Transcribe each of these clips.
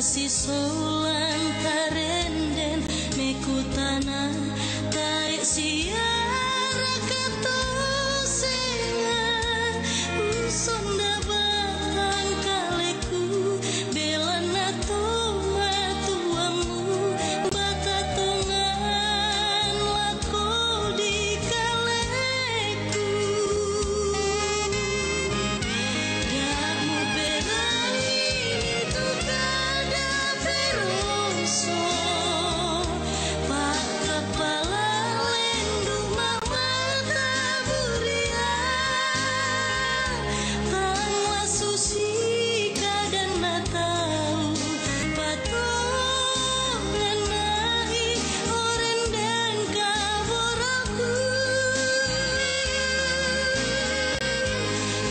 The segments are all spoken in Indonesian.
kasih solan karenden mekutana taek siara katosengan usonda barang kaleku belana toma tuamu bakatongan lako di kaleku damu berani itu kada peroso pak kepala lendu mama taburia tangwa susi kadang natau patongan nahi oren dan kaboroku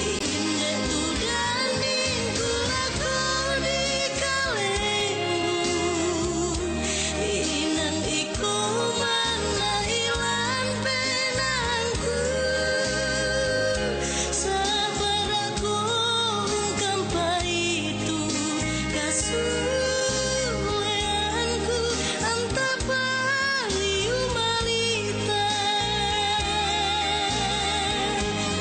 inde tu danding kulako di kalemu inan iko mana ilan penangku sabar aku ungkap itu kasuleanku antapani umalita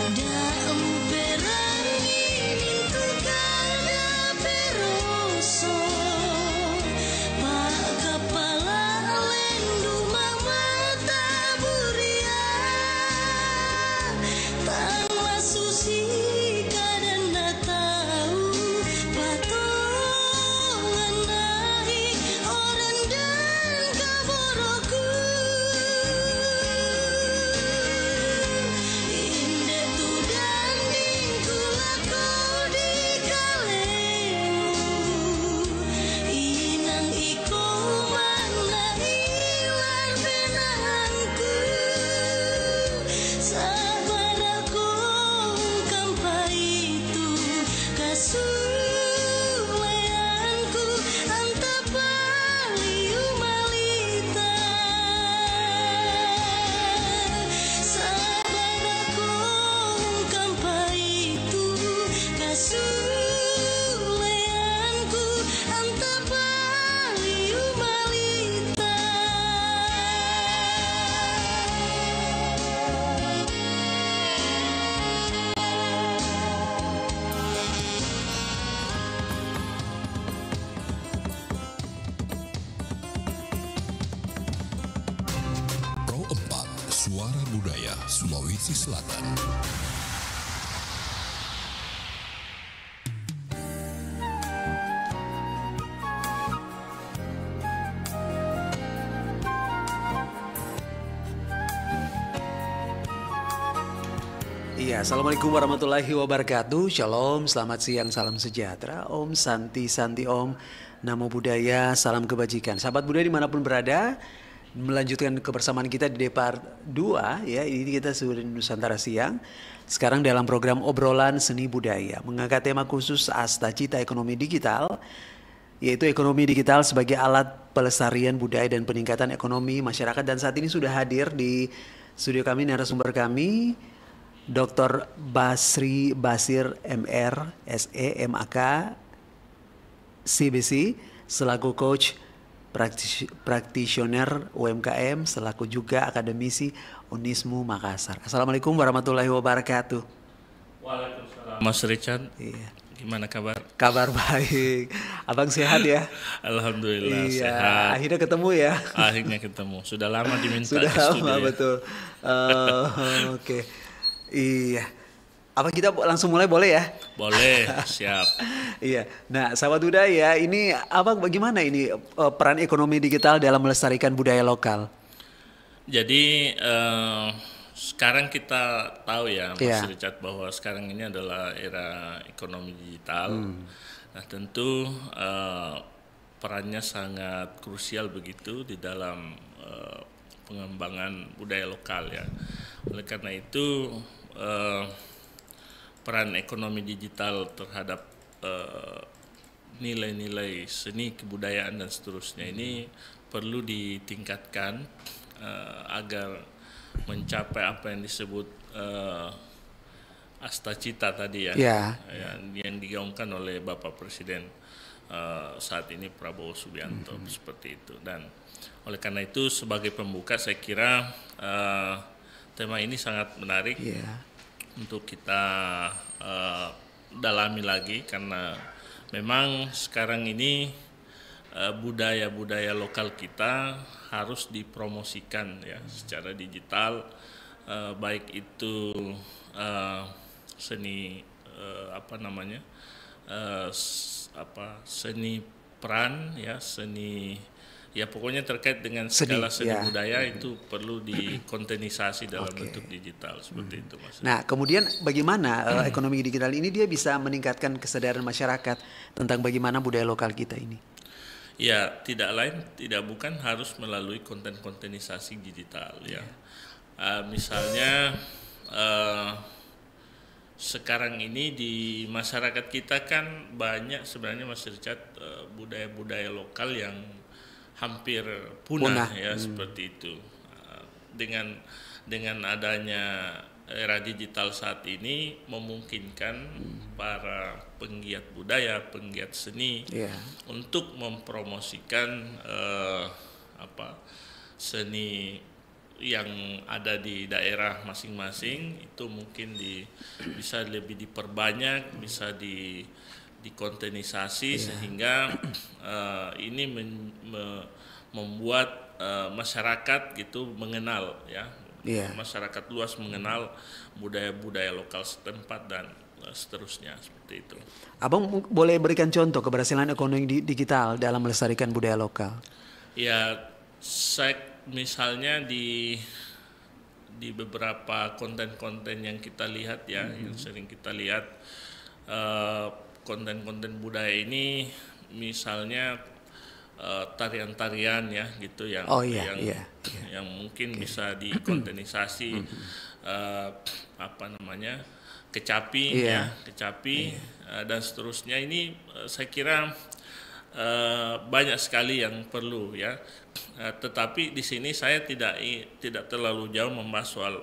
damu berani itu kada peroso pak kepala lendu mama taburia tangwa susi kadang natau patongan nahi oren dan kaboroku inde tu danding kulako di kalemu inang iko mana ilan penangku sabar aku ungkap itu kasuleanku antapani umalita sabar aku ungkap itu kasuleanku antapani umalita. Pro 4 Suara Budaya Sulawesi Selatan. Iya, Assalamualaikum warahmatullahi wabarakatuh. Shalom, selamat siang, salam sejahtera. Om Santi Santi Om, Namo Buddhaya, salam kebajikan. Sahabat budaya dimanapun berada, melanjutkan kebersamaan kita di Depar 2 ya. Ini kita sudah di Nusantara Siang. Sekarang dalam program obrolan seni budaya mengangkat tema khusus Asta Cita Ekonomi Digital, yaitu ekonomi digital sebagai alat pelestarian budaya dan peningkatan ekonomi masyarakat. Dan saat ini sudah hadir di studio kami narasumber kami Dr. Basri Basir MR SE MAK CBC selaku coach praktisioner UMKM selaku juga akademisi Unismu Makassar. Assalamualaikum warahmatullahi wabarakatuh. Waalaikumsalam. Mas Richard, Iya. gimana kabar? Kabar baik. Abang sehat ya? Alhamdulillah Iya, sehat. akhirnya ketemu ya. Akhirnya ketemu. Sudah lama diminta Sudah ke studio. lama Ya. betul. Oke. Iya. Apa kita langsung mulai boleh ya? Boleh, siap. Iya. Nah, sahabat budaya, ini apa bagaimana ini peran ekonomi digital dalam melestarikan budaya lokal? Jadi sekarang kita tahu ya, Mas Iya. Richard, bahwa sekarang ini adalah era ekonomi digital. Nah, tentu perannya sangat krusial begitu di dalam pengembangan budaya lokal ya. Oleh karena itu peran ekonomi digital terhadap nilai-nilai seni kebudayaan dan seterusnya ini perlu ditingkatkan agar mencapai apa yang disebut Asta Cita tadi ya, Ya. yang digaungkan oleh Bapak Presiden saat ini Prabowo Subianto seperti itu. Dan oleh karena itu sebagai pembuka saya kira tema ini sangat menarik untuk kita dalami lagi, karena memang sekarang ini budaya-budaya lokal kita harus dipromosikan ya secara digital, baik itu seni seni peran ya, seni ya pokoknya terkait dengan segala seni budaya itu perlu dikontenisasi dalam bentuk digital seperti itu, Mas. Nah, kemudian bagaimana ekonomi digital ini dia bisa meningkatkan kesadaran masyarakat tentang bagaimana budaya lokal kita ini? Ya, tidak bukan harus melalui kontenisasi digital ya. Misalnya sekarang ini di masyarakat kita kan banyak sebenarnya, Mas Richard, budaya-budaya lokal yang hampir punah. Ya seperti itu. Dengan adanya era digital saat ini memungkinkan para penggiat budaya, penggiat seni untuk mempromosikan seni yang ada di daerah masing-masing itu mungkin bisa lebih diperbanyak, bisa dikontenisasi sehingga ini membuat masyarakat gitu mengenal ya, masyarakat luas mengenal budaya-budaya lokal setempat dan seterusnya seperti itu. Abang boleh berikan contoh keberhasilan ekonomi digital dalam melestarikan budaya lokal? Ya, misalnya di beberapa konten-konten yang kita lihat ya, yang sering kita lihat konten-konten budaya ini, misalnya tarian-tarian ya gitu yang mungkin bisa dikontenisasi, kecapi dan seterusnya. Ini saya kira banyak sekali yang perlu ya, tetapi di sini saya tidak terlalu jauh membahas soal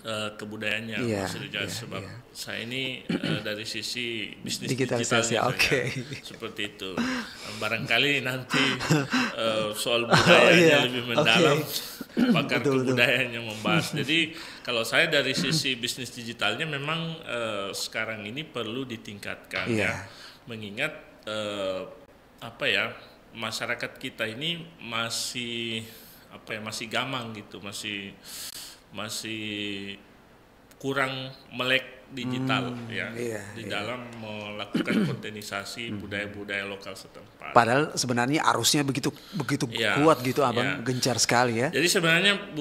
kebudayaannya, sebab saya ini dari sisi bisnis digitalnya seperti itu. Barangkali nanti soal budayanya lebih mendalam, pakar kebudayaan yang membahas. Jadi kalau saya dari sisi bisnis digitalnya memang sekarang ini perlu ditingkatkan ya, mengingat masyarakat kita ini masih gamang gitu, masih kurang melek digital dalam melakukan kontenisasi budaya-budaya lokal setempat. Padahal sebenarnya arusnya begitu kuat gitu, Abang, gencar sekali ya. Jadi sebenarnya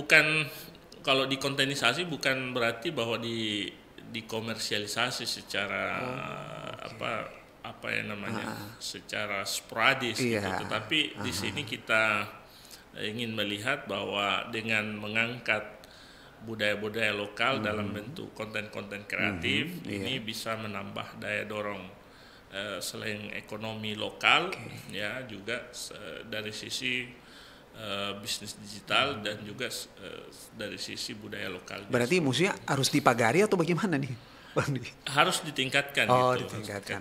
kalau dikontenisasi bukan berarti bahwa dikomersialisasi secara secara sporadis gitu. Tetapi di sini kita ingin melihat bahwa dengan mengangkat budaya-budaya lokal dalam bentuk konten-konten kreatif ini bisa menambah daya dorong selain ekonomi lokal ya, juga dari sisi bisnis digital dan juga dari sisi budaya lokal. Berarti musuhnya harus dipagari atau bagaimana nih, Bang? Harus ditingkatkan ditingkatkan.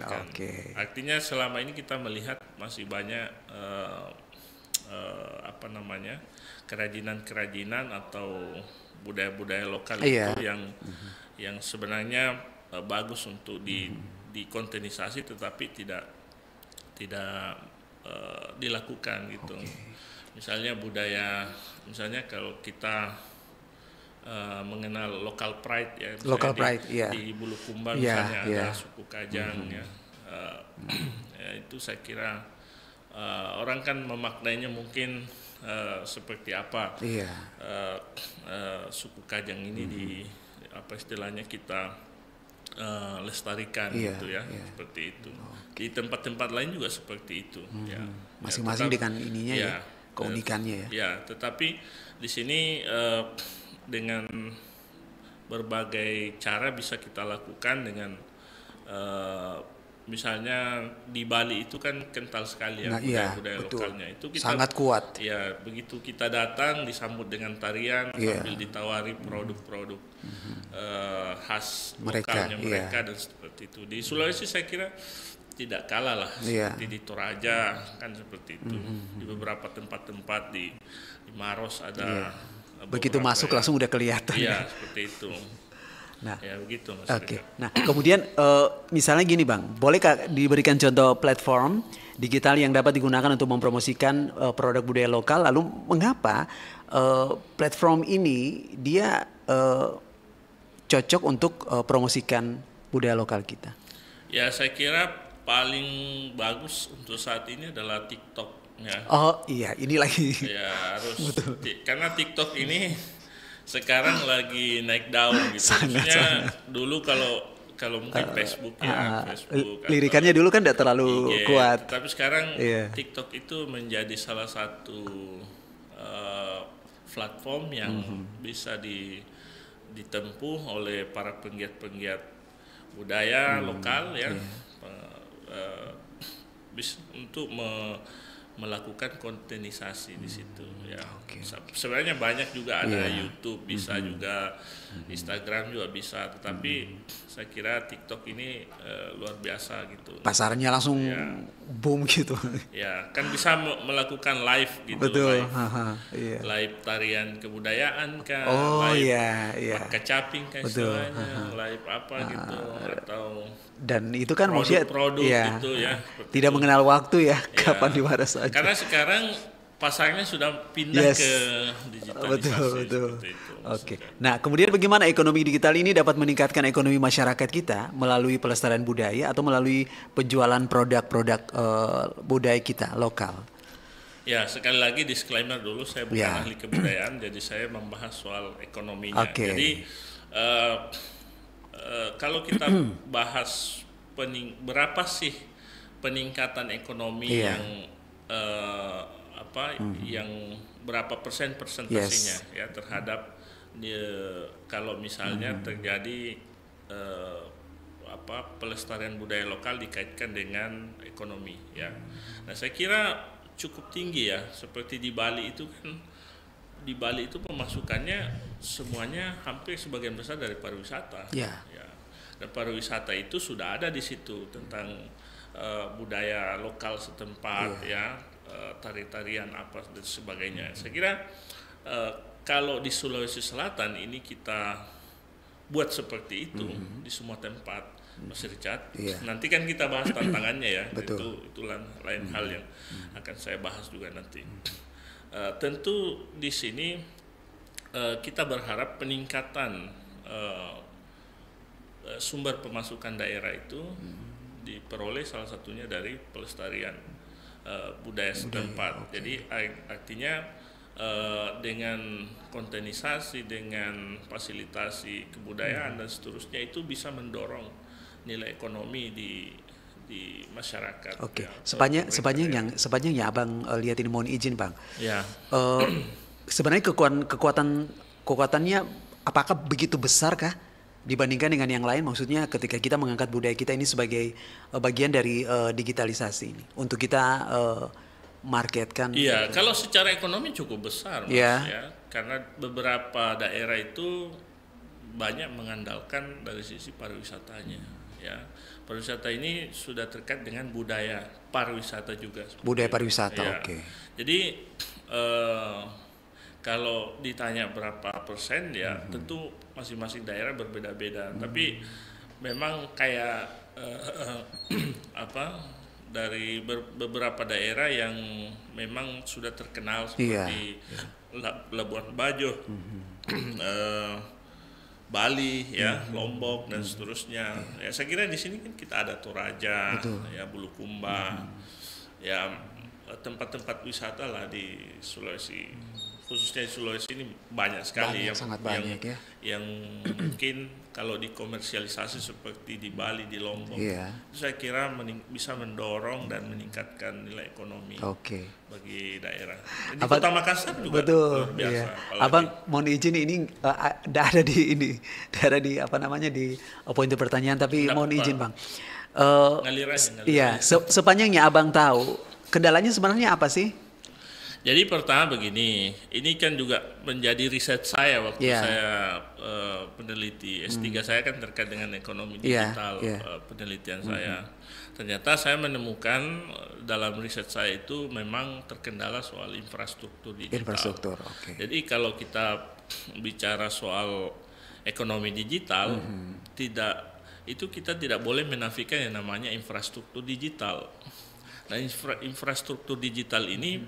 Artinya selama ini kita melihat masih banyak kerajinan-kerajinan atau budaya-budaya lokal itu yang sebenarnya bagus untuk dikontenisasi, tetapi tidak dilakukan gitu. Misalnya kalau kita mengenal local pride ya, di Bulukumba misalnya ada suku Kajang itu saya kira orang kan memaknainya mungkin seperti apa suku Kajang ini istilahnya kita lestarikan gitu ya, seperti itu. Di tempat-tempat lain juga seperti itu ya. Masing-masing dengan ininya keunikannya ya. Tetapi di sini dengan berbagai cara bisa kita lakukan dengan misalnya di Bali itu kan kental sekali ya budaya lokalnya itu, kita sangat kuat ya. Begitu kita datang disambut dengan tarian sambil ditawari produk-produk khas lokalnya mereka dan seperti itu. Di Sulawesi saya kira tidak kalah lah Iya. seperti di Toraja kan seperti itu. Di beberapa tempat-tempat di Maros ada Begitu beberapa masuk yang- langsung udah kelihatan. Iya, seperti itu. Nah, Ya begitu Mas. oke. Rika. Nah, kemudian misalnya gini Bang, boleh diberikan contoh platform digital yang dapat digunakan untuk mempromosikan produk budaya lokal? Lalu mengapa platform ini dia cocok untuk promosikan budaya lokal kita? Ya saya kira paling bagus untuk saat ini adalah TikTok ya. Oh iya, ini lagi. Ya harus karena TikTok ini sekarang lagi naik daun gitu. Sangat, Maksudnya sangat. dulu kalau mungkin Facebook ya, Facebook atau Lirikannya dulu kan tidak terlalu IG, kuat. tapi sekarang Iya. TikTok itu menjadi salah satu platform yang bisa ditempuh oleh para penggiat-penggiat budaya lokal ya, untuk melakukan kontenisasi di situ ya. Sebenarnya banyak juga ada YouTube, bisa juga Instagram juga bisa, tetapi saya kira TikTok ini luar biasa gitu. Pasarnya langsung boom gitu. Ya, kan bisa melakukan live gitu. Betul. Live, Iya. live tarian kebudayaan kan, Oh live iya, iya. kecaping kan Betul. istilahnya, live apa gitu, atau Dan itu kan maksudnya produk-produk iya, gitu ya. seperti tidak itu. mengenal waktu ya, Ya. kapan di mana saja. Karena sekarang pasarnya sudah pindah Yes. ke digitalisasi. Betul, betul. seperti itu. Oke. Nah, kemudian bagaimana ekonomi digital ini dapat meningkatkan ekonomi masyarakat kita melalui pelestarian budaya atau melalui penjualan produk-produk budaya kita lokal? Ya, sekali lagi disclaimer dulu, saya bukan Ya. ahli kebudayaan, jadi saya membahas soal ekonominya. Oke. Jadi kalau kita bahas berapa sih peningkatan ekonomi Iya. yang yang berapa persentasenya ya terhadap kalau misalnya terjadi pelestarian budaya lokal dikaitkan dengan ekonomi ya. Nah, saya kira cukup tinggi ya, seperti di Bali itu kan, di Bali itu pemasukannya semuanya hampir sebagian besar dari pariwisata. Ya. Ya. Dan pariwisata itu sudah ada di situ tentang budaya lokal setempat ya, tari-tarian apa dan sebagainya. Saya kira kalau di Sulawesi Selatan ini kita buat seperti itu di semua tempat, Mas Richard. Iya. Nanti kan kita bahas tantangannya ya. Betul. Itu lain hal yang akan saya bahas juga nanti. Tentu di sini kita berharap peningkatan sumber pemasukan daerah itu diperoleh salah satunya dari pelestarian budaya setempat. Jadi artinya dengan kontenisasi, dengan fasilitasi kebudayaan dan seterusnya itu bisa mendorong nilai ekonomi di masyarakat. Oke. ya, Sepanjang yang Abang lihat ini, mohon izin Bang. ya. Sebenarnya kekuatannya apakah begitu besar kah dibandingkan dengan yang lain? Maksudnya ketika kita mengangkat budaya kita ini sebagai bagian dari digitalisasi ini untuk kita marketkan. Iya, kalau secara ekonomi cukup besar, Mas, Iya. ya. Karena beberapa daerah itu banyak mengandalkan dari sisi pariwisatanya, ya. Pariwisata ini sudah terkait dengan budaya pariwisata juga. Budaya pariwisata, Ya. oke. Jadi kalau ditanya berapa persen, ya tentu masing-masing daerah berbeda-beda. Tapi memang kayak dari beberapa daerah yang memang sudah terkenal seperti Labuan Bajo, Bali, ya, Lombok dan seterusnya. Ya, saya kira di sini kan kita ada Toraja, ya, Bulukumba, ya, tempat-tempat wisata lah di Sulawesi, khususnya di Sulawesi ini banyak sekali Sangat banyak ya. yang mungkin kalau dikomersialisasi seperti di Bali, di Lombok, Iya. itu saya kira bisa mendorong dan meningkatkan nilai ekonomi Oke. bagi daerah. Di Abang- Kota Makassar juga Betul. luar biasa. Iya. Apalagi- Abang mohon izin ini ada di apa namanya di poin pertanyaan, tapi Nggak mohon apa-apa. izin Bang. Ngalir aja, ngalir Iya, aja. sepanjang yang Abang tahu, kendalanya sebenarnya apa sih? Jadi pertama begini, ini kan juga menjadi riset saya waktu Iya. saya peneliti S3 saya kan terkait dengan ekonomi Iya, digital, iya. penelitian saya. Ternyata saya menemukan dalam riset saya itu memang terkendala soal infrastruktur digital. Infrastruktur, oke. Jadi kalau kita bicara soal ekonomi digital, kita tidak boleh menafikan yang namanya infrastruktur digital. Nah, infrastruktur digital ini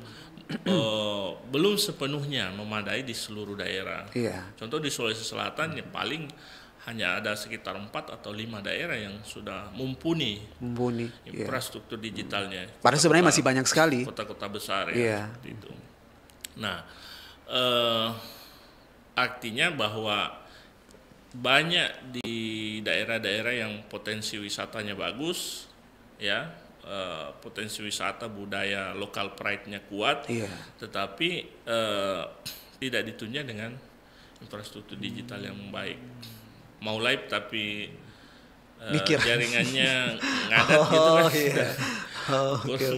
belum sepenuhnya memadai di seluruh daerah. Iya. Contoh di Sulawesi Selatan ya paling hanya ada sekitar 4 atau 5 daerah yang sudah mumpuni Iya. infrastruktur digitalnya. Padahal sebenarnya masih banyak sekali. Kota-kota besar Iya. ya, seperti itu. Nah, artinya bahwa banyak di daerah-daerah yang potensi wisatanya bagus, ya, potensi wisata budaya lokal pride-nya kuat, Iya. tetapi tidak ditunjang dengan infrastruktur digital yang baik. Mau live tapi Mikir. jaringannya ngadat gitu kan. Iya.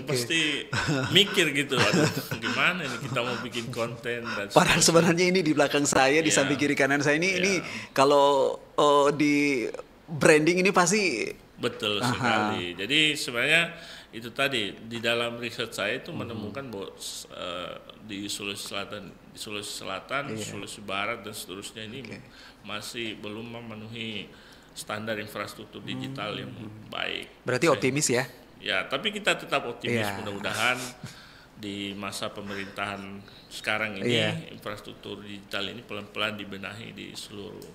Pasti mikir gitu, aduh gimana ini kita mau bikin konten dan Padahal sebenarnya ini di belakang saya, di Iya. samping kiri kanan saya ini Iya. kalau di branding ini pasti betul sekali. Jadi sebenarnya itu tadi di dalam riset saya itu menemukan bahwa di Sulawesi Selatan, Iya. Sulawesi Barat dan seterusnya ini masih belum memenuhi standar infrastruktur digital yang baik. berarti optimis ya. Ya, tapi kita tetap optimis, Iya. mudah-mudahan di masa pemerintahan sekarang ini Iya. infrastruktur digital ini pelan-pelan dibenahi di seluruh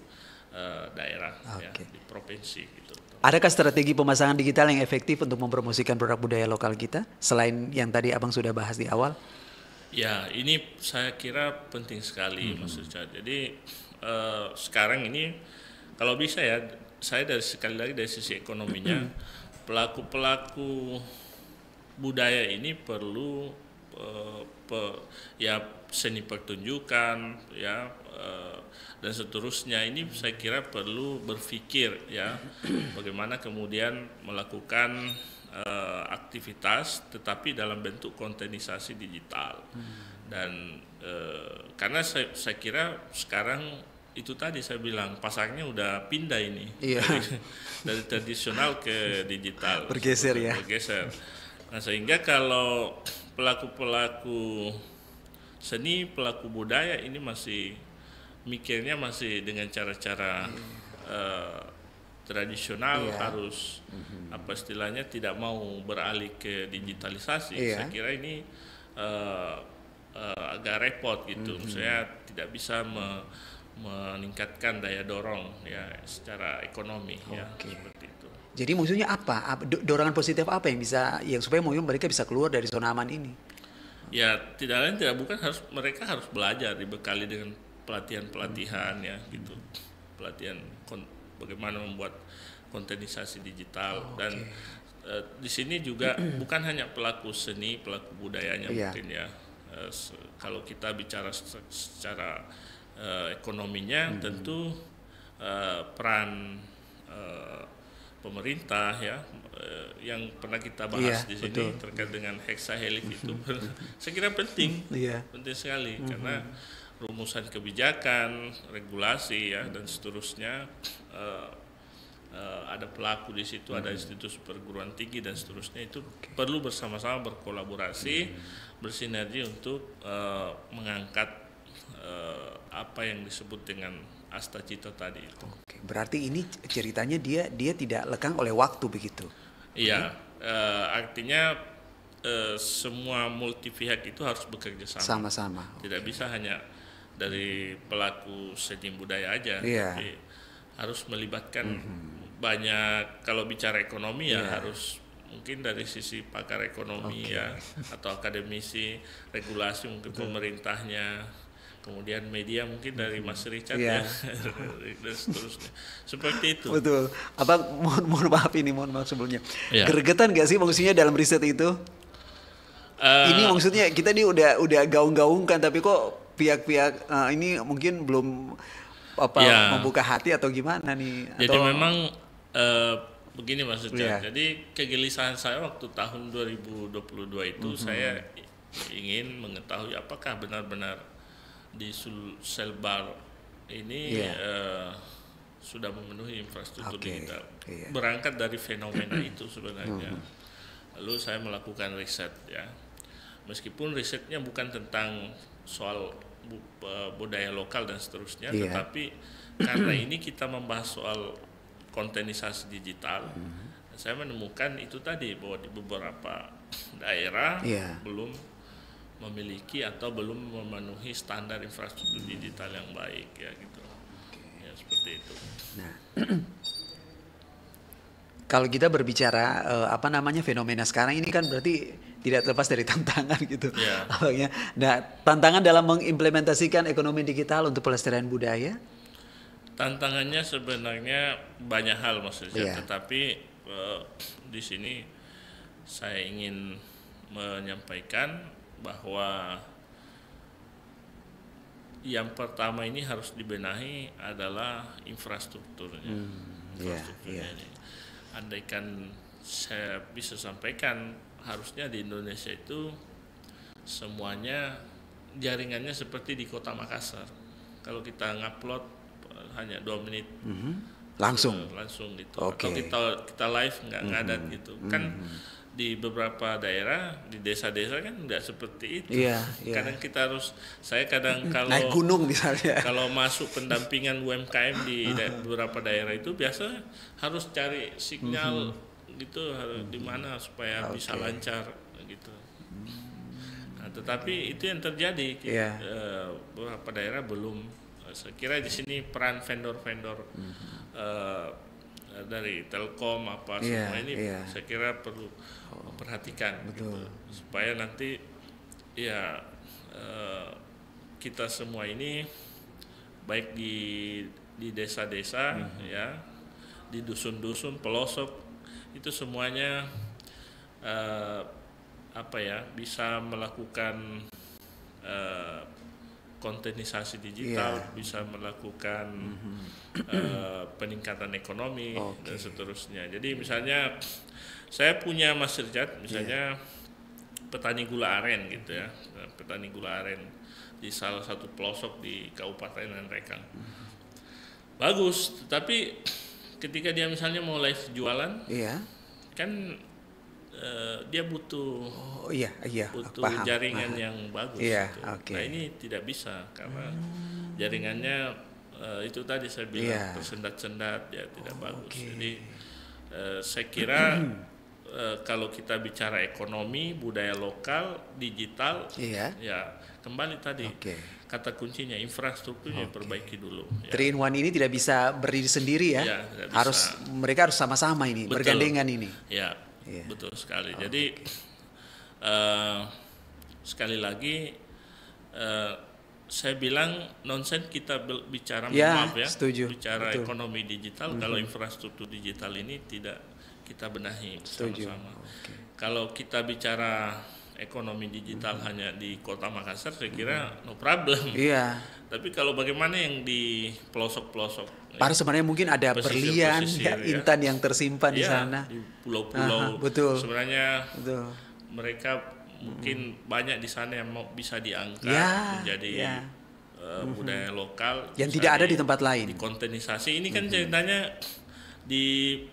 daerah ya, Oke. di provinsi gitu. Adakah strategi pemasangan digital yang efektif untuk mempromosikan produk budaya lokal kita selain yang tadi Abang sudah bahas di awal? Ya, ini saya kira penting sekali maksudnya. Jadi sekarang ini kalau bisa ya, saya sekali lagi dari sisi ekonominya, pelaku-pelaku budaya ini perlu ya seni pertunjukan ya dan seterusnya, ini saya kira perlu berpikir ya bagaimana kemudian melakukan aktivitas tetapi dalam bentuk kontenisasi digital. Dan karena saya kira sekarang itu tadi saya bilang pasarnya udah pindah ini. Iya. Dari tradisional ke digital. Bergeser ya. Bergeser. Nah, sehingga kalau pelaku-pelaku seni, pelaku budaya ini masih mikirnya masih dengan cara-cara tradisional, Iya. harus apa istilahnya tidak mau beralih ke digitalisasi. Iya. Saya kira ini agak repot gitu. Saya tidak bisa meningkatkan daya dorong ya secara ekonomi ya Oke. seperti itu. Jadi maksudnya apa? Dorongan positif apa yang supaya mereka bisa keluar dari zona aman ini? Ya tidak lain tidak bukan mereka harus belajar, dibekali dengan pelatihan ya gitu, pelatihan bagaimana membuat kontenisasi digital. Dan di sini juga bukan hanya pelaku seni, pelaku budayanya Iya. mungkin ya. Kalau kita bicara secara ekonominya tentu peran pemerintah ya yang pernah kita bahas Iya, di sini betul. terkait dengan hexahelix itu saya kira penting, Iya. penting sekali karena rumusan kebijakan, regulasi ya dan seterusnya ada pelaku di situ, ada institusi perguruan tinggi dan seterusnya, itu perlu bersama-sama berkolaborasi, bersinergi untuk mengangkat apa yang disebut dengan asta cita tadi itu. Oke, berarti ini ceritanya dia tidak lekang oleh waktu begitu. Iya, artinya semua multi pihak itu harus bekerja sama. Sama-sama. Tidak bisa hanya dari pelaku seni budaya aja, Iya. tapi harus melibatkan banyak. Kalau bicara ekonomi ya Iya. harus mungkin dari sisi pakar ekonomi ya atau akademisi, regulasi mungkin pemerintahnya, kemudian media mungkin dari Mas Richard Iya. ya dan seterusnya. Seperti itu. Betul. Abang mohon maaf sebelumnya. Iya. Gregetan nggak sih maksudnya dalam riset itu? Ini maksudnya kita nih udah gaung-gaungkan tapi kok pihak-pihak ini mungkin belum Ya. membuka hati atau gimana nih? Jadi Atau, memang begini maksudnya. Iya. Jadi kegelisahan saya waktu tahun 2022 itu saya ingin mengetahui apakah benar-benar di Sulselbar ini Iya. sudah memenuhi infrastruktur Oke, digital. iya. Berangkat dari fenomena itu sebenarnya. Lalu saya melakukan riset ya. Meskipun risetnya bukan tentang soal budaya lokal dan seterusnya, Iya. tetapi karena ini kita membahas soal kontenisasi digital, saya menemukan itu tadi bahwa di beberapa daerah Iya. belum memiliki atau belum memenuhi standar infrastruktur digital yang baik ya gitu. Ya seperti itu. Nah, kalau kita berbicara apa namanya fenomena sekarang ini kan berarti tidak terlepas dari tantangan gitu. Iya. Apanya? Nah, tantangan dalam mengimplementasikan ekonomi digital untuk pelestarian budaya. Tantangannya sebenarnya banyak hal maksudnya, Iya. tetapi di sini saya ingin menyampaikan bahwa yang pertama ini harus dibenahi adalah infrastrukturnya. Iya, Infrastrukturnya iya. ini. Andaikan saya bisa sampaikan, harusnya di Indonesia itu semuanya jaringannya seperti di Kota Makassar. Kalau kita ngupload hanya 2 menit Langsung. langsung gitu. Oke. Atau kita live nggak ngadat gitu. Kan di beberapa daerah di desa-desa kan nggak seperti itu. Iya, iya. Kadang kita saya kadang kalau Naik gunung misalnya. kalau masuk pendampingan UMKM di beberapa daerah itu biasa harus cari sinyal gitu, harus di mana supaya bisa Oke. lancar gitu. Nah, tetapi itu yang terjadi. Iya. Beberapa daerah belum. Saya kira di sini peran vendor-vendor dari Telkom apa Iya, semua ini iya. saya kira perlu memperhatikan gitu, supaya nanti ya kita semua ini baik di desa-desa ya, di dusun-dusun pelosok itu semuanya bisa melakukan kontenisasi digital, Iya. bisa melakukan peningkatan ekonomi dan seterusnya. Jadi misalnya saya punya masyarakat, misalnya petani gula aren gitu ya, petani gula aren di salah satu pelosok di Kabupaten Nangrekang. Bagus, tapi ketika dia misalnya mau live jualan, Iya. kan dia butuh Oh iya, iya. Paham, jaringan paham. yang bagus. Iya, gitu. oke. Nah ini tidak bisa karena jaringannya itu tadi saya bilang Iya. tersendat-sendat ya tidak bagus. Jadi saya kira kalau kita bicara ekonomi, budaya lokal, digital, Iya. ya kembali tadi Oke. kata kuncinya infrastrukturnya perbaiki dulu. Ya. 3-in-1 ini tidak bisa berdiri sendiri ya. Iya, tidak bisa. Mereka harus sama-sama ini, Betul. bergandengan ini. Ya, Iya. betul sekali. Jadi sekali lagi saya bilang nonsen kita bicara Ya, maaf ya, setuju. bicara Betul. ekonomi digital kalau infrastruktur digital ini tidak kita benahi Setuju. sama-sama. Kalau kita bicara ekonomi digital hanya di Kota Makassar, saya kira no problem. Iya. Tapi kalau bagaimana yang di pelosok-pelosok? Padahal sebenarnya mungkin ada berlian, Pesisir-pesisir, ya, ya. intan yang tersimpan di Iya, sana. di pulau-pulau. Betul. Sebenarnya Betul. mereka mungkin banyak di sana yang mau bisa diangkat Ya, menjadi ya. budaya lokal Yang bisa tidak ada di tempat lain. dikontenisasi. Ini kan ceritanya di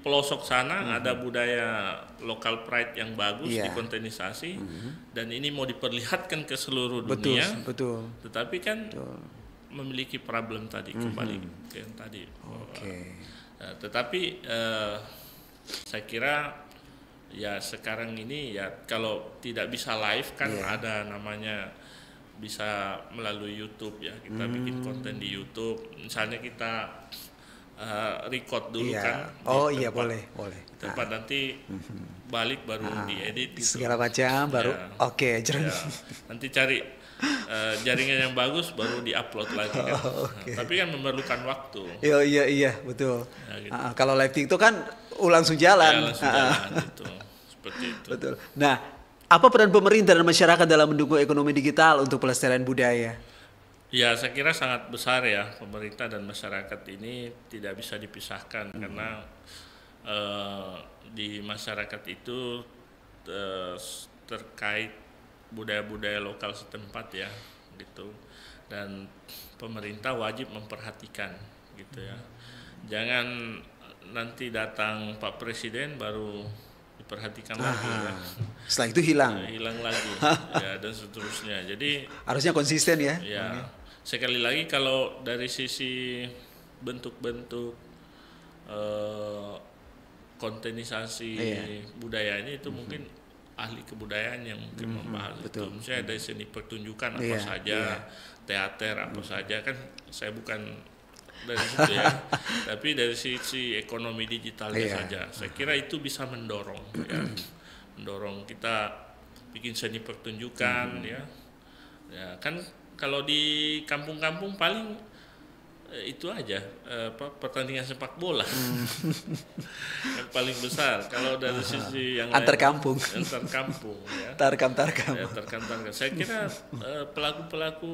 pelosok sana ada budaya lokal pride yang bagus Iya. dikontenisasi dan ini mau diperlihatkan ke seluruh Betul, dunia. betul. Tetapi kan memiliki problem tadi kembali ke yang tadi. Oke. Tetapi saya kira ya sekarang ini ya kalau tidak bisa live kan Iya. ada namanya bisa melalui YouTube ya, kita bikin konten di YouTube. Misalnya kita record dulu Iya. kan. Oh di iya, tempat- boleh, boleh. Tempat nanti balik baru diedit gitu. Segala macam baru. Ya. Oke, jernih. Ya, nanti cari jaringan yang bagus baru diupload lagi kan. Oke. Nah, tapi kan memerlukan waktu. Iya, iya, iya, betul. Ya, gitu. Kalau live TikTok kan langsung jalan. Ya, langsung jalan gitu. Seperti itu. Betul. Nah, apa peran pemerintah dan masyarakat dalam mendukung ekonomi digital untuk pelestarian budaya? Ya, saya kira sangat besar ya, pemerintah dan masyarakat ini tidak bisa dipisahkan karena di masyarakat itu terkait budaya-budaya lokal setempat ya gitu, dan pemerintah wajib memperhatikan gitu ya, jangan nanti datang Pak Presiden baru diperhatikan lagi ya. Setelah itu hilang. Hilang lagi ya, dan seterusnya. Jadi Harusnya konsisten ya. ya sekali lagi kalau dari sisi bentuk-bentuk kontenisasi budayanya itu mungkin ahli kebudayaan yang mungkin membahas itu. Misalnya dari seni pertunjukan apa saja, teater apa saja, kan saya bukan dari situ ya, tapi dari sisi ekonomi digitalnya saja. Saya kira itu bisa mendorong ya, mendorong kita bikin seni pertunjukan ya. Ya kan kalau di kampung-kampung paling itu aja pertandingan sepak bola yang paling besar. Kalau dari sisi yang antar lain, kampung ya. tarkam Ya, tarkam. Saya kira pelaku-pelaku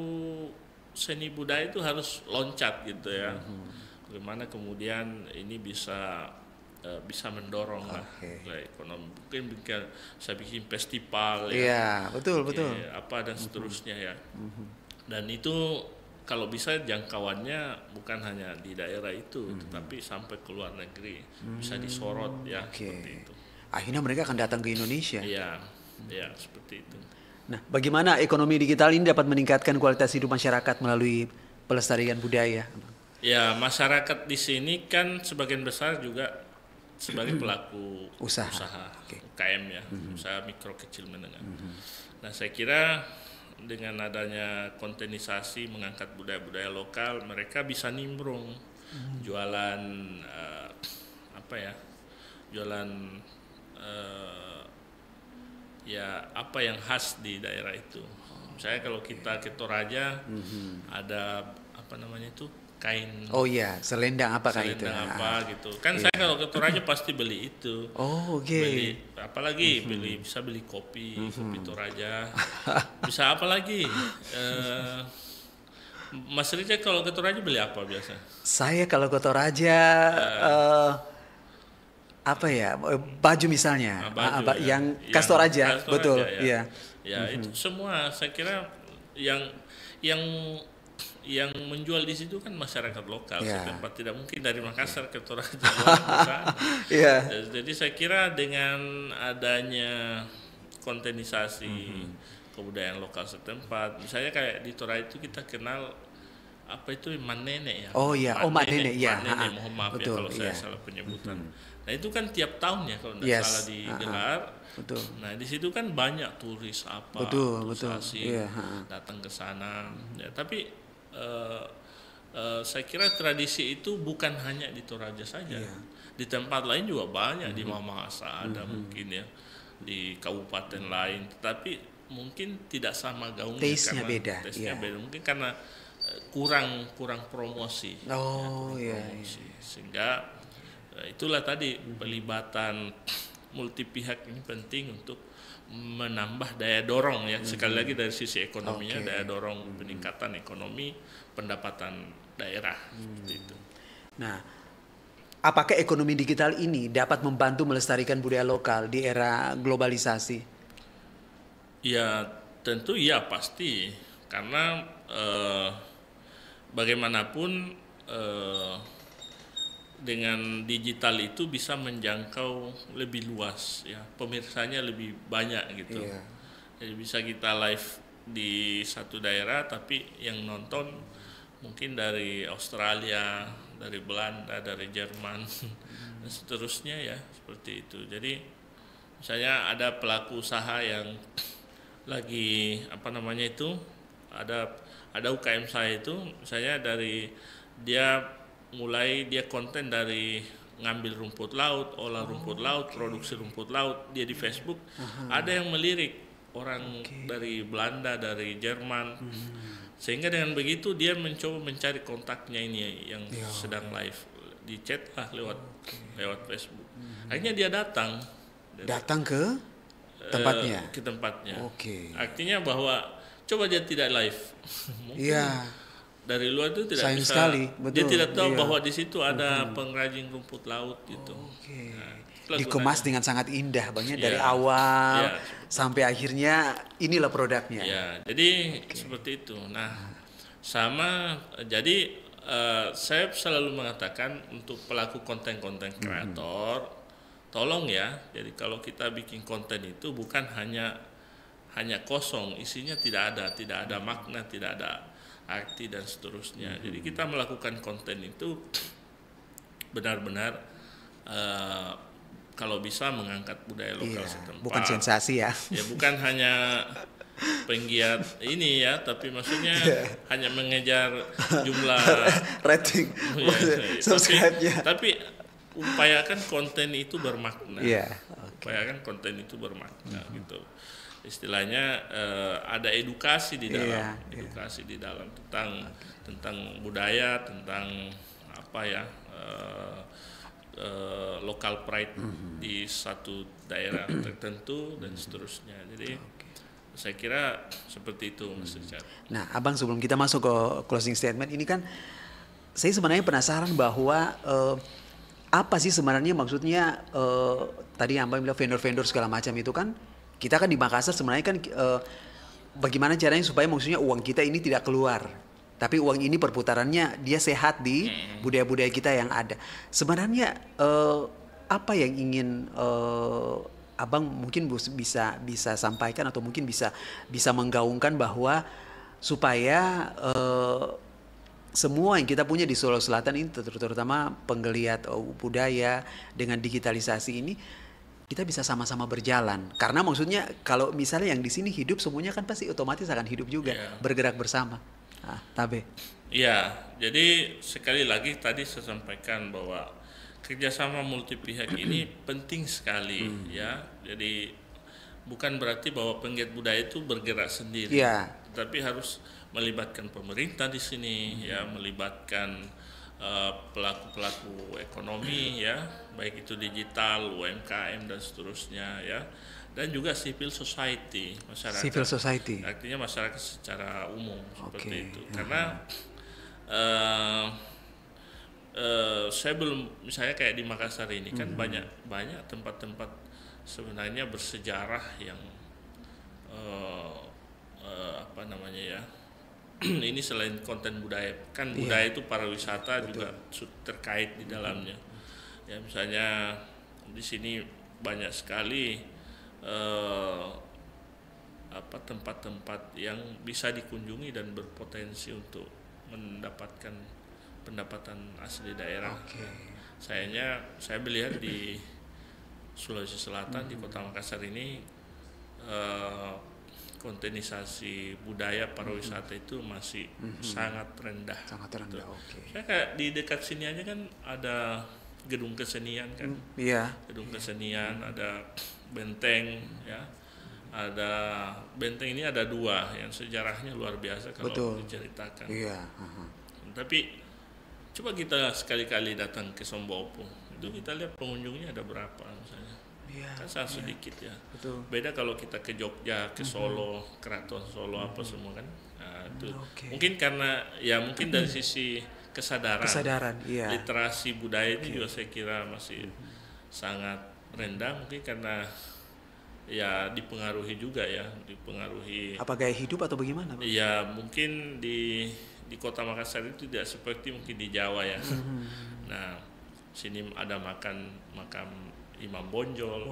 seni budaya itu harus loncat gitu ya. Bagaimana kemudian ini bisa mendorong lah ekonomi. Mungkin saya bikin festival ya. Betul. Apa dan seterusnya ya. Dan itu kalau bisa jangkauannya bukan hanya di daerah itu, tetapi sampai ke luar negeri, bisa disorot ya, seperti itu. Akhirnya mereka akan datang ke Indonesia. Iya, seperti itu. Nah, bagaimana ekonomi digital ini dapat meningkatkan kualitas hidup masyarakat melalui pelestarian budaya? Ya, masyarakat di sini kan sebagian besar juga sebagai pelaku usaha. UKM ya, usaha mikro kecil menengah. Nah, saya kira dengan adanya kontenisasi mengangkat budaya-budaya lokal, mereka bisa nimbrung jualan jualan ya apa yang khas di daerah itu. Misalnya kalau kita ke Toraja ada apa namanya itu kain. Oh iya, selendang apakah itu? Selendang apa gitu. Kan saya kalau ke Toraja pasti beli itu. Oh, oke. Beli apalagi bisa beli kopi Toraja. Bisa apa lagi? Mas Rija kalau ke Toraja beli apa biasa? Saya kalau ke Toraja baju misalnya, yang khas Toraja, betul, ya. Ya, itu semua saya kira yang menjual di situ kan masyarakat lokal setempat, tidak mungkin dari Makassar ke Toraja. Jadi saya kira dengan adanya kontenisasi kebudayaan lokal setempat, misalnya kayak di Toraja itu kita kenal apa itu Man Nenek ya. Oh iya, Man Nenek ya. Mohon maaf betul, ya kalau saya salah penyebutan. Nah itu kan tiap tahun ya kalau tidak salah digelar. Betul. Nah di situ kan banyak turis asing datang ke sana. Ya, tapi saya kira tradisi itu bukan hanya di Toraja saja, di tempat lain juga banyak, di Mamasa ada mungkin ya, di kabupaten lain, tetapi mungkin tidak sama gaungnya, taste-nya beda, mungkin karena kurang promosi, sehingga itulah tadi pelibatan multi pihak ini penting untuk menambah daya dorong ya, sekali lagi dari sisi ekonominya, daya dorong peningkatan ekonomi, pendapatan daerah seperti itu. Nah, apakah ekonomi digital ini dapat membantu melestarikan budaya lokal di era globalisasi? Ya tentu ya pasti, karena bagaimanapun dengan digital itu bisa menjangkau lebih luas ya, pemirsanya lebih banyak gitu. Jadi bisa kita live di satu daerah tapi yang nonton mungkin dari Australia, dari Belanda, dari Jerman dan seterusnya ya, seperti itu. Jadi misalnya ada pelaku usaha yang lagi ada UKM saya itu, saya dari dia konten dari ngambil rumput laut, olah rumput laut, produksi rumput laut, dia di Facebook. Ada yang melirik orang dari Belanda, dari Jerman, sehingga dengan begitu dia mencoba mencari kontaknya ini yang sedang live, di chat lah lewat Facebook. Akhirnya dia datang ke tempatnya. Ke tempatnya. Artinya bahwa coba dia tidak live, mungkin dari luar itu tidak sayang bisa sekali, betul. Dia tidak tahu bahwa di situ ada pengrajin rumput laut gitu. Dikemas dengan sangat indah, banyak dari awal sampai akhirnya inilah produknya. Ya, jadi seperti itu. Nah, sama jadi saya selalu mengatakan untuk pelaku konten-konten kreator, tolong ya. Jadi kalau kita bikin konten itu bukan hanya kosong, isinya tidak ada makna, tidak ada arti dan seterusnya. Jadi kita melakukan konten itu benar-benar kalau bisa mengangkat budaya lokal Iya, setempat. bukan sensasi ya. Ya bukan hanya penggiat ini ya, tapi maksudnya hanya mengejar jumlah Rating, ya, subscribe-nya. tapi upayakan konten itu bermakna. Iya. Upayakan konten itu bermakna gitu. Istilahnya ada edukasi di dalam, edukasi di dalam tentang budaya, tentang apa ya, local pride di satu daerah tertentu dan seterusnya. Jadi saya kira seperti itu Mas Richard. Nah, Abang sebelum kita masuk ke closing statement ini kan saya sebenarnya penasaran bahwa apa sih sebenarnya maksudnya tadi yang Abang bilang vendor-vendor segala macam itu kan kita kan di Makassar sebenarnya kan bagaimana caranya supaya maksudnya uang kita ini tidak keluar. Tapi uang ini perputarannya dia sehat di budaya-budaya kita yang ada. Sebenarnya apa yang ingin Abang mungkin bisa sampaikan atau mungkin bisa menggaungkan bahwa supaya semua yang kita punya di Sulawesi Selatan ini terutama penggeliat budaya dengan digitalisasi ini kita bisa sama-sama berjalan. Karena maksudnya kalau misalnya yang di sini hidup semuanya kan pasti otomatis akan hidup juga, bergerak bersama. Nah, Tabe. Iya, jadi sekali lagi tadi saya sampaikan bahwa kerjasama multi pihak ini penting sekali ya. Jadi bukan berarti bahwa penggiat budaya itu bergerak sendiri, tapi harus melibatkan pemerintah di sini ya, melibatkan pelaku-pelaku ekonomi ya, baik itu digital, UMKM dan seterusnya ya, dan juga civil society, masyarakat. Civil society. Artinya masyarakat secara umum seperti itu. Karena saya belum, misalnya kayak di Makassar ini kan banyak tempat-tempat sebenarnya bersejarah yang apa namanya ya. Ini selain konten budaya, kan budaya itu pariwisata juga terkait di dalamnya. Ya misalnya di sini banyak sekali tempat-tempat yang bisa dikunjungi dan berpotensi untuk mendapatkan pendapatan asli daerah. Sayangnya saya melihat di Sulawesi Selatan di Kota Makassar ini kontenisasi budaya pariwisata itu masih sangat rendah. Sangat rendah. Saya kayak di dekat sini aja kan ada gedung kesenian kan. Gedung kesenian, ada benteng ya. Ada benteng ini ada 2 yang sejarahnya luar biasa kalau diceritakan. Tapi coba kita sekali-kali datang ke Sombopo, itu kita lihat pengunjungnya ada berapa misalnya. Kan sangat sedikit ya. Beda kalau kita ke Jogja, ke Solo, Keraton Solo apa semua kan. Nah, itu mungkin karena ya mungkin dari sisi kesadaran literasi budaya ini juga saya kira masih sangat rendah, mungkin karena ya dipengaruhi juga ya, apa gaya hidup atau bagaimana? Ya mungkin di Kota Makassar itu tidak seperti mungkin di Jawa ya. Nah, sini ada makam Imam Bonjol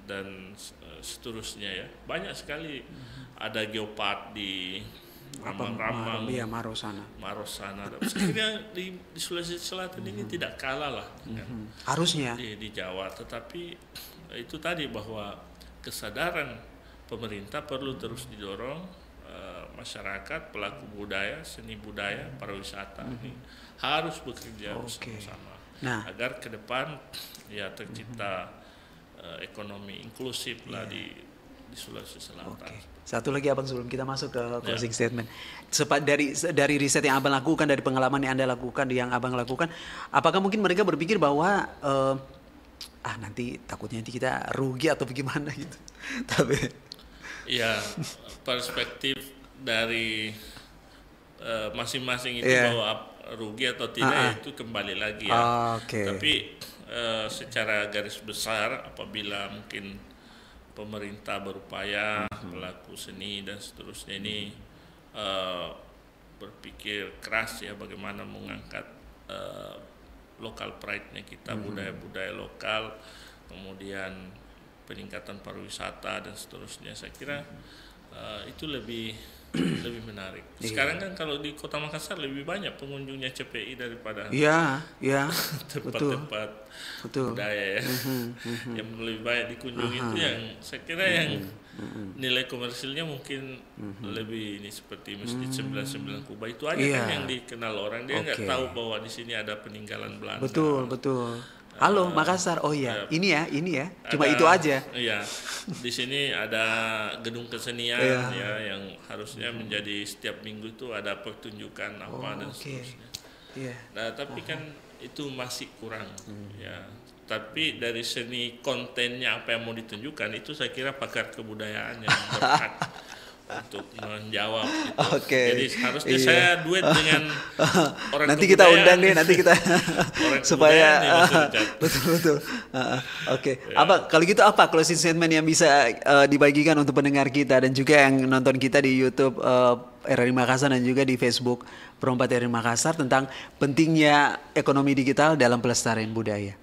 dan seterusnya ya. Banyak sekali ada geopark di Rambang-Rambang, Marosana. Sebenarnya di Sulawesi Selatan ini tidak kalah lah harusnya di Jawa, tetapi itu tadi bahwa kesadaran pemerintah perlu terus didorong, masyarakat, pelaku budaya, seni budaya, pariwisata ini harus bekerja bersama-sama agar ke depan ya tercipta ekonomi inklusif lah di Sulawesi Selatan. Satu lagi Abang sebelum kita masuk ke closing statement. Dari riset yang Abang lakukan, dari pengalaman yang Anda lakukan, yang Abang lakukan, apakah mungkin mereka berpikir bahwa nanti takutnya nanti kita rugi atau bagaimana gitu? Tapi ya perspektif dari masing-masing itu bahwa rugi atau tidak itu kembali lagi ya. Tapi secara garis besar apabila mungkin pemerintah berupaya, pelaku seni dan seterusnya ini berpikir keras ya bagaimana mengangkat lokal pride-nya kita, budaya-budaya lokal, kemudian peningkatan pariwisata dan seterusnya. Saya kira itu lebih menarik. Sekarang kan kalau di Kota Makassar lebih banyak pengunjungnya CPI daripada tempat-tempat budaya ya. Yang lebih banyak dikunjungi itu yang saya kira yang nilai komersilnya mungkin lebih ini seperti Masjid 99 Kuba itu aja kan yang dikenal orang, dia nggak tahu bahwa di sini ada peninggalan Belanda. Betul. Halo Makassar, oh iya, ini ya, cuma itu aja. Iya, di sini ada gedung kesenian ya yang harusnya menjadi setiap minggu itu ada pertunjukan apa dan seterusnya. Nah, tapi kan itu masih kurang ya. Tapi dari seni kontennya apa yang mau ditunjukkan itu saya kira pakar kebudayaan yang berhak untuk menjawab itu. Jadi harusnya saya duet dengan orang nanti kita undang deh, nanti kita supaya betul. Apa kalau gitu apa closing statement yang bisa dibagikan untuk pendengar kita dan juga yang nonton kita di YouTube RRI Makassar dan juga di Facebook Perompak RRI Makassar tentang pentingnya ekonomi digital dalam pelestarian budaya.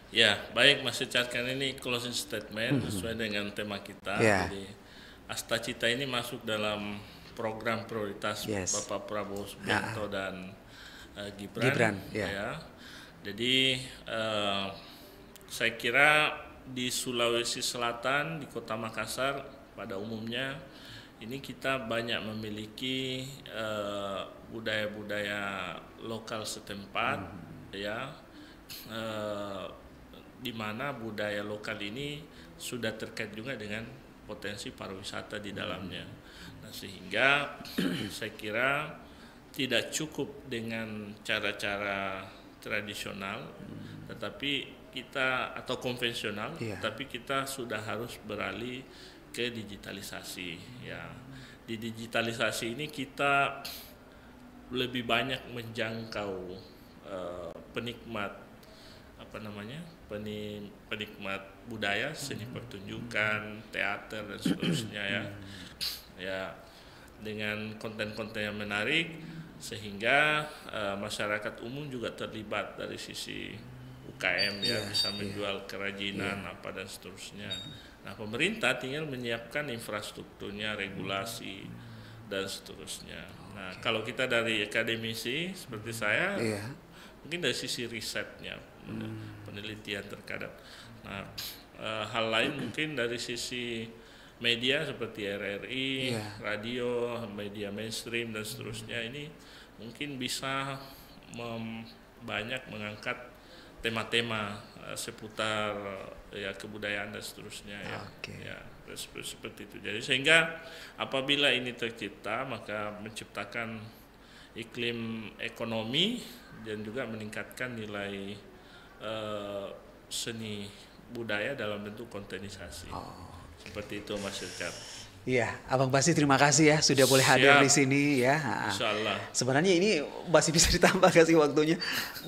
Ya, baik Mas Richard, kan ini closing statement sesuai dengan tema kita. Jadi Astacita ini masuk dalam program prioritas Bapak Prabowo Subianto dan Gibran. Ya. Jadi saya kira di Sulawesi Selatan, di Kota Makassar pada umumnya ini kita banyak memiliki budaya-budaya lokal setempat, ya, di mana budaya lokal ini sudah terkait juga dengan potensi pariwisata di dalamnya. Nah, sehingga saya kira tidak cukup dengan cara-cara tradisional, tetapi kita atau konvensional, tapi kita sudah harus beralih ke digitalisasi. Ya, di digitalisasi ini kita lebih banyak menjangkau penikmat penikmat budaya, seni pertunjukan, teater dan seterusnya ya dengan konten-konten yang menarik sehingga masyarakat umum juga terlibat dari sisi UKM bisa menjual kerajinan apa dan seterusnya. Nah, pemerintah tinggal menyiapkan infrastrukturnya, regulasi dan seterusnya. Nah, kalau kita dari akademisi seperti saya, mungkin dari sisi risetnya, penelitian terhadap. Nah, hal lain mungkin dari sisi media seperti RRI, radio, media mainstream dan seterusnya ini mungkin bisa banyak mengangkat tema-tema seputar kebudayaan dan seterusnya seperti itu. Jadi sehingga apabila ini tercipta maka menciptakan iklim ekonomi dan juga meningkatkan nilai seni budaya dalam bentuk kontenisasi. Seperti itu Mas Richard. Iya, Abang Basti terima kasih ya sudah boleh hadir di sini ya. Insyaallah. Sebenarnya ini masih bisa ditambah kasih waktunya.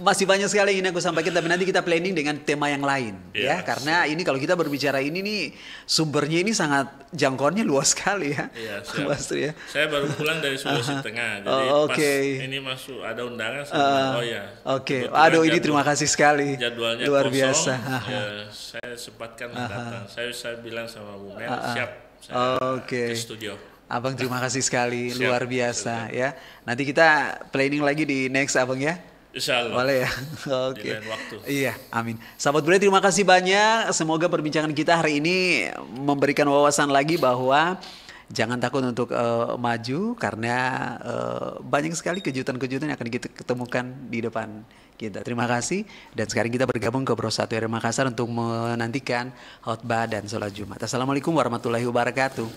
Masih banyak sekali yang ingin aku sampaikan tapi nanti kita planning dengan tema yang lain ya. Karena ini kalau kita berbicara ini nih sumbernya ini sangat jangkauannya luas sekali ya. Iya, Basti ya. Saya baru pulang dari Sulawesi Tengah. Jadi pas ini masuk ada undangan Aduh, ini terima kasih sekali. Jadwalnya luar kosong, biasa. Saya sempatkan datang. Saya bilang sama Bu Mel siap. Ke studio. Abang terima kasih sekali, luar biasa ya. Nanti kita planning lagi di next Abang ya. Insyaallah. Boleh ya. Di lain waktu. Iya, amin. Sahabat budaya terima kasih banyak. Semoga perbincangan kita hari ini memberikan wawasan lagi bahwa jangan takut untuk maju karena banyak sekali kejutan-kejutan yang akan kita ketemukan di depan kita. Terima kasih dan sekarang kita bergabung ke Pro 1 RRI Makassar untuk menantikan khotbah dan sholat Jumat. Assalamualaikum warahmatullahi wabarakatuh.